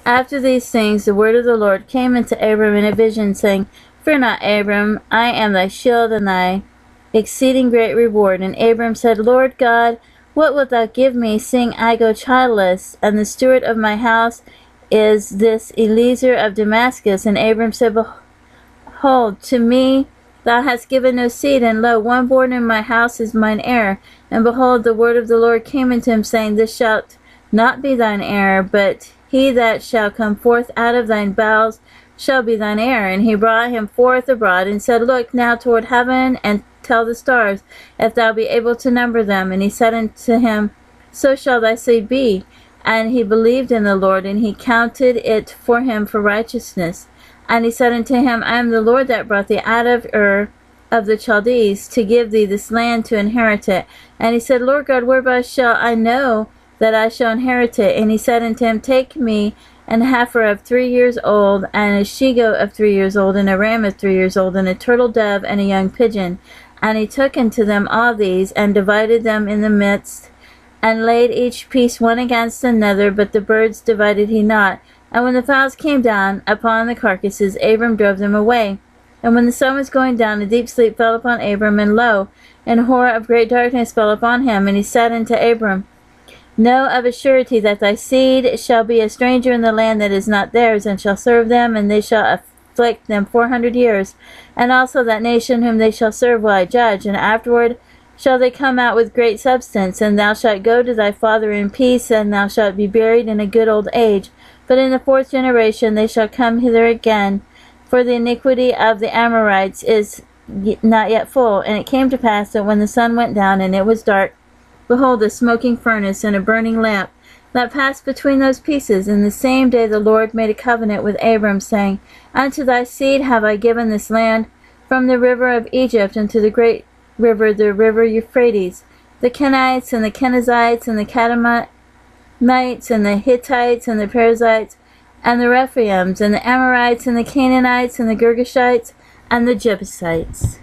After these things, the word of the Lord came unto Abram in a vision, saying, Fear not, Abram, I am thy shield and thy exceeding great reward. And Abram said, Lord God, what wilt thou give me, seeing I go childless, and the steward of my house is this Eliezer of Damascus? And Abram said, Behold, to me thou hast given no seed, and lo, one born in my house is mine heir. And behold, the word of the Lord came unto him, saying, This shalt not be thine heir, but he that shall come forth out of thine bowels shall be thine heir. And he brought him forth abroad, and said, Look now toward heaven, and tell the stars, if thou be able to number them. And he said unto him, So shall thy seed be. And he believed in the Lord, and he counted it for him for righteousness. And he said unto him, I am the Lord that brought thee out of Ur of the Chaldees, to give thee this land to inherit it. And he said, Lord God, whereby shall I know that I shall inherit it? And he said unto him, Take me an heifer of 3 years old, and a she-goat of 3 years old, and a ram of 3 years old, and a turtle dove, and a young pigeon. And he took unto them all these, and divided them in the midst, and laid each piece one against another, but the birds divided he not. And when the fowls came down upon the carcasses, Abram drove them away. And when the sun was going down, a deep sleep fell upon Abram, and lo, an horror of great darkness fell upon him. And he said unto Abram, Know of a surety that thy seed shall be a stranger in the land that is not theirs, and shall serve them, and they shall afflict them 400 years. And also that nation whom they shall serve will I judge, and afterward shall they come out with great substance. And thou shalt go to thy father in peace, and thou shalt be buried in a good old age. But in the 4th generation they shall come hither again, for the iniquity of the Amorites is not yet full. And it came to pass that when the sun went down, and it was dark, behold, a smoking furnace and a burning lamp that passed between those pieces. And the same day the Lord made a covenant with Abram, saying, Unto thy seed have I given this land, from the river of Egypt unto the great river, the river Euphrates, the Kenites, and the Kenizzites, and the Kadmonites, and the Hittites, and the Perizzites, and the Rephaims, and the Amorites, and the Canaanites, and the Girgashites, and the Jebusites.